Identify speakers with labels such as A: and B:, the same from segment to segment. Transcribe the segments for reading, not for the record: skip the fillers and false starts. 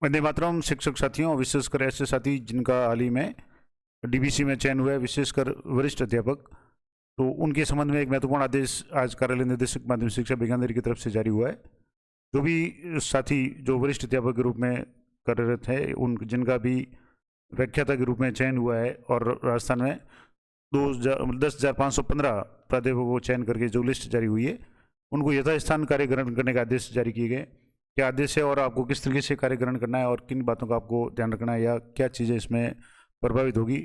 A: वंदे मातरम। शिक्षक साथियों, विशेषकर ऐसे साथी जिनका हाल ही में डीबीसी में चयन हुआ है, विशेषकर वरिष्ठ अध्यापक, तो उनके संबंध में एक महत्वपूर्ण आदेश आज कार्यालय निदेशक माध्यमिक शिक्षा बीकानेर की तरफ से जारी हुआ है। जो भी साथी जो वरिष्ठ अध्यापक के रूप में कार्यरत है, उन जिनका भी व्याख्याता के रूप में चयन हुआ है और राजस्थान में 10,515 प्राध्यापकों को चयन करके जो लिस्ट जारी हुई है, उनको यथास्थान कार्य ग्रहण करने का आदेश जारी किए गए। क्या आदेश है और आपको किस तरीके से कार्य ग्रहण करना है और किन बातों का आपको ध्यान रखना है या क्या चीज़ें इसमें प्रभावित होगी,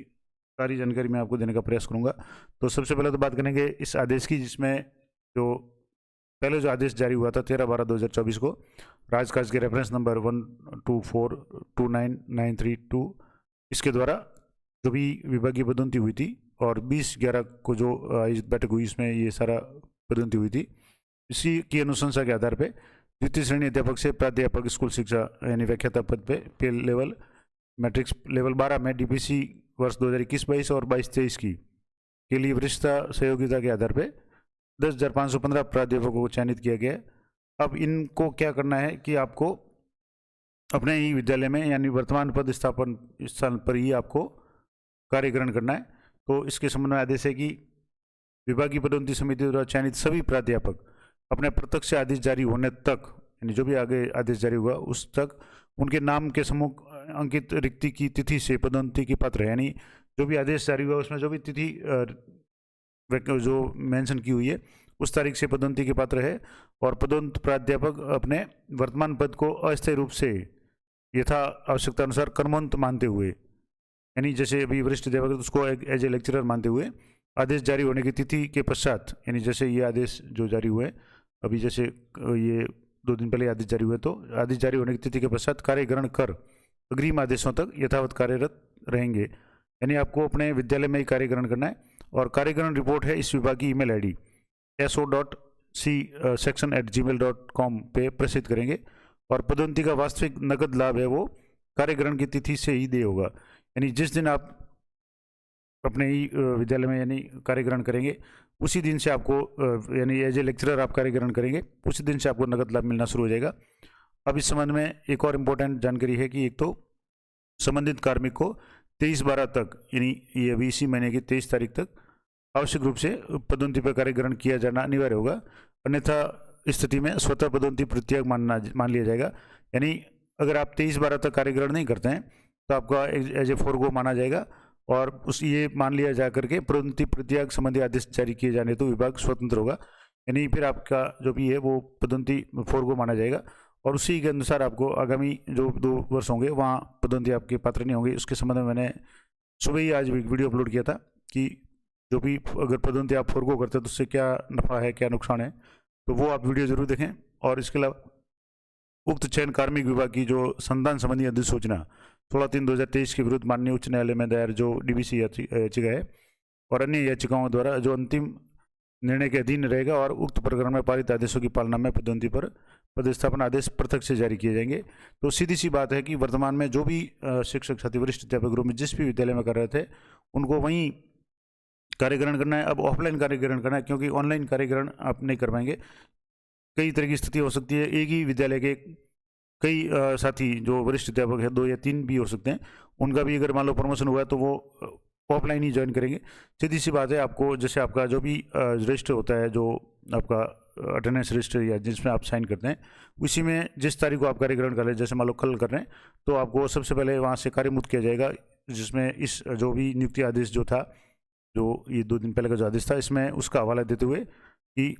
A: सारी जानकारी मैं आपको देने का प्रयास करूंगा। तो सबसे पहले तो बात करेंगे इस आदेश की, जिसमें जो पहले जो आदेश जारी हुआ था 13/12/2024 को, राजकाज के रेफरेंस नंबर 1242993 इसके द्वारा जो भी विभागीय पदोन्नति हुई थी और 20/11 को जो आयोजित बैठक हुई, इसमें ये सारा पदोन्नति हुई थी। इसी की अनुशंसा के आधार पर द्वितीय श्रेणी अध्यापक से प्राध्यापक स्कूल शिक्षा यानी व्याख्याता पद पे लेवल मैट्रिक्स लेवल 12 में डीपीसी वर्ष 2021-22 और 22-23 के लिए वरिष्ठता सहयोगिता के आधार पर 10,515 प्राध्यापकों को चयनित किया गया। अब इनको क्या करना है कि आपको अपने ही विद्यालय में यानी वर्तमान पद स्थापन स्थान पर ही आपको कार्य ग्रहण करना है। तो इसके संबंध में आदेश है कि विभागीय पदोन्नति समिति द्वारा चयनित सभी प्राध्यापक अपने प्रत्यक्ष आदेश जारी होने तक, यानी जो भी आगे आदेश जारी हुआ उस तक, उनके नाम के सम्मुख अंकित रिक्ति की तिथि से पदोन्नति की पात्र है। यानी जो भी आदेश जारी हुआ उसमें जो भी तिथि जो मेंशन की हुई है उस तारीख से पदोन्नति के पात्र है। और पदोन्नत प्राध्यापक अपने वर्तमान पद को अस्थायी रूप से यथा आवश्यकता अनुसार कर्मोन्नत मानते हुए, यानी जैसे अभी वरिष्ठ अध्यापक है तो उसको एज ए लेक्चरर मानते हुए आदेश जारी होने की तिथि के पश्चात, यानी जैसे ये आदेश जो जारी हुए अभी, जैसे ये 2 दिन पहले आदेश जारी हुए, तो आदेश जारी होने की तिथि के पश्चात कार्य ग्रहण कर अग्रिम आदेशों तक यथावत कार्यरत रहेंगे। यानी आपको अपने विद्यालय में ही कार्य ग्रहण करना है और कार्यग्रहण रिपोर्ट है इस विभाग की ईमेल ID so.c/section@gmail.com पे प्रेषित करेंगे और पदोन्नति का वास्तविक नकद लाभ है वो कार्यग्रहण की तिथि से ही दे होगा। यानी जिस दिन आप अपने ही विद्यालय में यानी कार्य ग्रहण करेंगे उसी दिन से आपको यानी एज ए लेक्चरर आप कार्य ग्रहण करेंगे, उसी दिन से आपको नकद लाभ मिलना शुरू हो जाएगा। अब इस संबंध में एक और इम्पोर्टेंट जानकारी है कि एक तो संबंधित कार्मिक को 23/12 तक, यानी ये अभी इसी महीने की 23 तारीख तक आवश्यक रूप से पदोन्नति पर कार्य ग्रहण किया जाना अनिवार्य होगा, अन्यथा स्थिति में स्वतः पदोन्नति प्रत्याग मान लिया जाएगा। यानी अगर आप 23/12 तक कार्य ग्रहण नहीं करते हैं तो आपका एज ए फोरगो माना जाएगा और उस ये मान लिया जा करके पदोन्नति प्रत्याग संबंधी आदेश जारी किए जाने तो विभाग स्वतंत्र होगा। यानी फिर आपका जो भी है वो पदोन्नति फोरगो माना जाएगा और उसी के अनुसार आपको आगामी जो 2 वर्ष होंगे वहाँ पदोन्नति आपके पात्र नहीं होंगे। उसके संबंध में मैंने सुबह ही आज एक वीडियो अपलोड किया था कि जो भी अगर पदोन्नति आप फोरगो करते हैं तो उससे क्या नफ़ा है क्या नुकसान है, तो वो आप वीडियो जरूर देखें। और इसके अलावा उक्त चयन कार्मिक विभाग की जो संधान संबंधी अधिसूचना 16/3/2023 के विरुद्ध माननीय उच्च न्यायालय में दायर जो डीबीसी याचिका है और अन्य याचिकाओं द्वारा जो अंतिम निर्णय के अधीन रहेगा और उक्त प्रकरण में पारित आदेशों की पालना में पदोन्नति पर पदस्थापन आदेश पृथक से जारी किए जाएंगे। तो सीधी सी बात है कि वर्तमान में जो भी शिक्षक साथी वरिष्ठ अध्यापक रूप में जिस भी विद्यालय में कर रहे थे उनको वहीं कार्य ग्रहण करना है। अब ऑफलाइन कार्य ग्रहण करना है क्योंकि ऑनलाइन कार्य ग्रहण आप नहीं कर पाएंगे। कई तरह की स्थिति हो सकती है, एक ही विद्यालय के कई साथी जो वरिष्ठ अध्यापक है 2 या 3 भी हो सकते हैं, उनका भी अगर मान लो प्रमोशन हुआ है तो वो ऑफलाइन ही ज्वाइन करेंगे। सीधी सी बात है, आपको जैसे आपका जो भी रजिस्टर होता है, जो आपका अटेंडेंस रजिस्टर या जिसमें आप साइन करते हैं, उसी में जिस तारीख को आप कार्य ग्रहण कर रहे हैं, जैसे मान लो कल कर रहे हैं तो आपको सबसे पहले वहाँ से कार्यमुक्त किया जाएगा, जिसमें इस जो भी नियुक्ति आदेश जो था, जो ये 2 दिन पहले का जो आदेश था, इसमें उसका हवाला देते हुए कि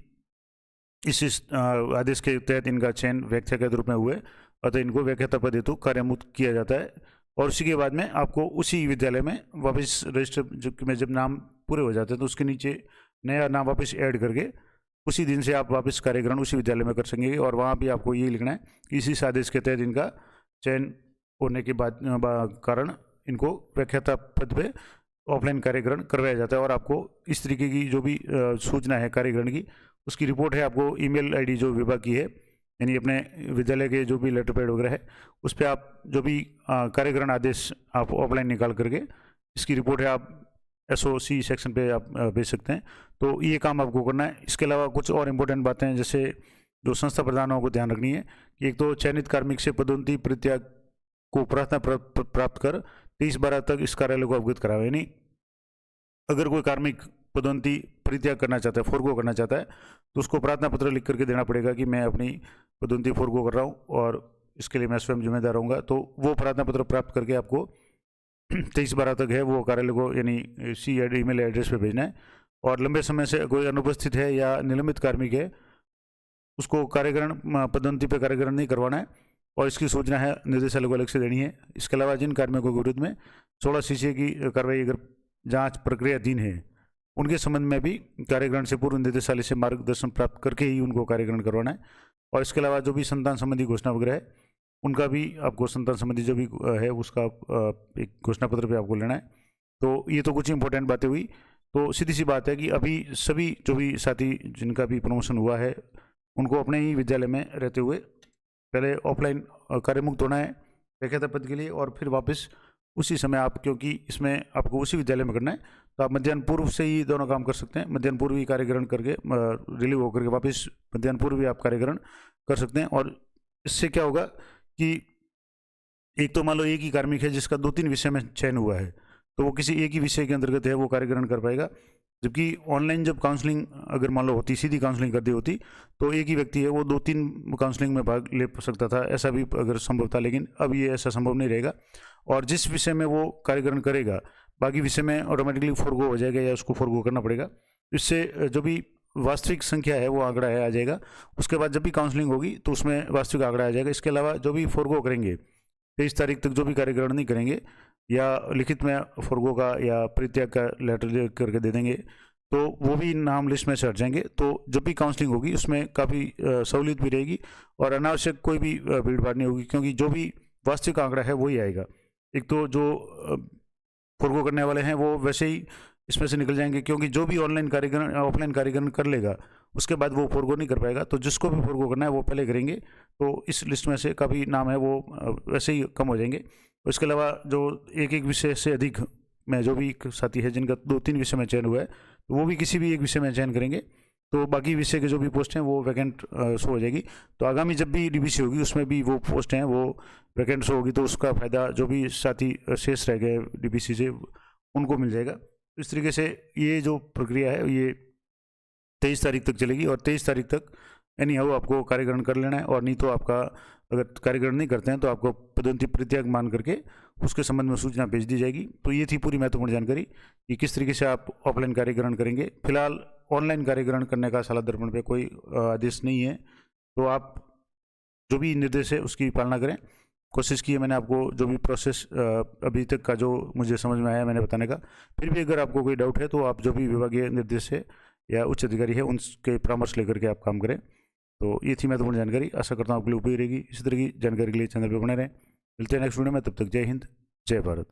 A: इस आदेश के तहत इनका चयन व्याख्या के रूप में हुए अतः इनको व्याख्याता पद हेतु कार्यमुक्त किया जाता है। और उसी के बाद में आपको उसी विद्यालय में वापस रजिस्टर में जब नाम पूरे हो जाते हैं तो उसके नीचे नया नाम वापस ऐड करके उसी दिन से आप वापस कार्य ग्रहण उसी विद्यालय में कर सकेंगे। और वहाँ भी आपको ये लिखना है कि इसी आदेश के तहत इनका चयन होने के बाद कारण इनको व्याख्याता पद पे ऑफलाइन कार्य ग्रहण करवाया जाता है। और आपको इस तरीके की जो भी सूचना है कार्य ग्रहण की, उसकी रिपोर्ट है आपको ईमेल ID जो विभाग की है, यानी अपने विद्यालय के जो भी लेटर पैड वगैरह है उस पर आप जो भी कार्यग्रहण आदेश आप ऑफलाइन निकाल करके इसकी रिपोर्ट है आप SOC सेक्शन पे आप भेज सकते हैं। तो ये काम आपको करना है। इसके अलावा कुछ और इम्पोर्टेंट बातें जैसे जो संस्था प्रधानों को ध्यान रखनी है कि एक तो चयनित कार्मिक से पदोन्नति प्रत्याग को प्रार्थना प्राप्त कर 23/12 तक इस कार्यालय को अवगत करावे। यानी अगर कोई कार्मिक पदोन्नति परित्याग करना चाहता है, फोरगो करना चाहता है, तो उसको प्रार्थना पत्र लिख करके देना पड़ेगा कि मैं अपनी पदोन्नति फोरगो कर रहा हूँ और इसके लिए मैं स्वयं जिम्मेदार रहूँगा। तो वो प्रार्थना पत्र प्राप्त करके आपको 23/12 तक है वो कार्यालय को यानी इसी ईमेल एड्रेस पे भेजना है। और लंबे समय से कोई अनुपस्थित है या निलंबित कार्मिक है, उसको कार्यकरण पदोन्नति पे कार्यकरण नहीं करवाना है और इसकी सूचना है निर्देशालय को अलग से देनी है। इसके अलावा जिन कार्मिकों के विरुद्ध में 16 CC की कार्रवाई अगर जांच प्रक्रियाधीन है, उनके संबंध में भी कार्यकरण से पूर्व निर्देशालय से मार्गदर्शन प्राप्त करके ही उनको कार्यकरण करवाना है। और इसके अलावा जो भी संतान संबंधी घोषणा वगैरह है, उनका भी आपको संतान संबंधी जो भी है उसका एक घोषणा पत्र भी आपको लेना है। तो ये तो कुछ इंपॉर्टेंट बातें हुई। तो सीधी सी बात है कि अभी सभी जो भी साथी जिनका भी प्रमोशन हुआ है, उनको अपने ही विद्यालय में रहते हुए पहले ऑफलाइन कार्यमुक्त होना है व्याख्याता पद के लिए, और फिर वापस उसी समय आप, क्योंकि इसमें आपको उसी विद्यालय में करना है, तो आप मध्याह्न पूर्व से ही दोनों काम कर सकते हैं। मध्याह्न पूर्व ही कार्यकरण करके रिलीव होकर के वापस मध्याह्न पूर्व ही आप कार्यकरण कर सकते हैं। और इससे क्या होगा कि एक तो मान लो एक ही कार्मिक है जिसका 2-3 विषय में चयन हुआ है, तो वो किसी एक ही विषय के अंतर्गत है वो कार्यकरण कर पाएगा। जबकि ऑनलाइन जब काउंसलिंग अगर मान लो होती, सीधी काउंसलिंग कर दी होती, तो एक ही व्यक्ति है वो 2-3 काउंसलिंग में भाग ले सकता था, ऐसा भी अगर संभव था। लेकिन अब ये ऐसा संभव नहीं रहेगा और जिस विषय में वो कार्यकरण करेगा, बाकी विषय में ऑटोमेटिकली फोरगो हो जाएगा या उसको फोरगो करना पड़ेगा। इससे जो भी वास्तविक संख्या है वो आंकड़ा है आ जाएगा। उसके बाद जब भी काउंसलिंग होगी तो उसमें वास्तविक आंकड़ा आ जाएगा। इसके अलावा जो भी फोरगो करेंगे 23 तारीख तक, जो भी कार्यकरण नहीं करेंगे या लिखित में फोरगो का या परित्याग का लेटर लिख करके दे देंगे, तो वो भी नाम लिस्ट में से हट जाएंगे। तो जब भी काउंसलिंग होगी उसमें काफ़ी सहूलियत भी रहेगी और अनावश्यक कोई भी भीड़ भाड़ नहीं होगी, क्योंकि जो भी वास्तविक आंकड़ा है वही आएगा। एक तो जो फोरगो करने वाले हैं वो वैसे ही इसमें से निकल जाएंगे, क्योंकि जो भी ऑनलाइन कार्यकरण ऑफलाइन कार्यकरण कर लेगा उसके बाद वो फोरगो नहीं कर पाएगा। तो जिसको भी फोरगो करना है वो पहले करेंगे, तो इस लिस्ट में से काफ़ी नाम है वो वैसे ही कम हो जाएंगे। इसके अलावा जो एक विषय से अधिक में जो भी साथी है जिनका 2-3 विषय में चयन हुआ है, तो वो भी किसी भी एक विषय में चयन करेंगे, तो बाकी विषय के जो भी पोस्ट हैं वो वैकेंट शो हो जाएगी। तो आगामी जब भी DBC होगी उसमें भी वो पोस्ट हैं वो वैकेंट शो होगी, तो उसका फ़ायदा जो भी साथी शेष रह गए DBC से उनको मिल जाएगा। इस तरीके से ये जो प्रक्रिया है ये 23 तारीख तक चलेगी और 23 तारीख तक एनी हाउ आपको कार्यकरण कर लेना है। और नहीं तो आपका अगर कार्यकरण नहीं करते हैं तो आपको पदोन्नति परित्याग मान करके उसके संबंध में सूचना भेज दी जाएगी। तो ये थी पूरी महत्वपूर्ण जानकारी कि किस तरीके से आप ऑफलाइन कार्यकरण करेंगे। फिलहाल ऑनलाइन कार्यकरण करने का साला दर्पण पे कोई आदेश नहीं है, तो आप जो भी निर्देश है उसकी पालना करें। कोशिश की है मैंने आपको जो भी प्रोसेस अभी तक का जो मुझे समझ में आया मैंने बताने का। फिर भी अगर आपको कोई डाउट है तो आप जो भी विभागीय निर्देश है या उच्च अधिकारी है उनके परामर्श लेकर के आप काम करें। तो ये थी महत्वपूर्ण जानकारी, आशा करता हूँ आपके लिए उपयोगी रहेगी। इसी तरह की जानकारी के लिए चैनल पर बने रहें। मिलते हैं नेक्स्ट वीडियो में, तब तक जय हिंद, जय भारत।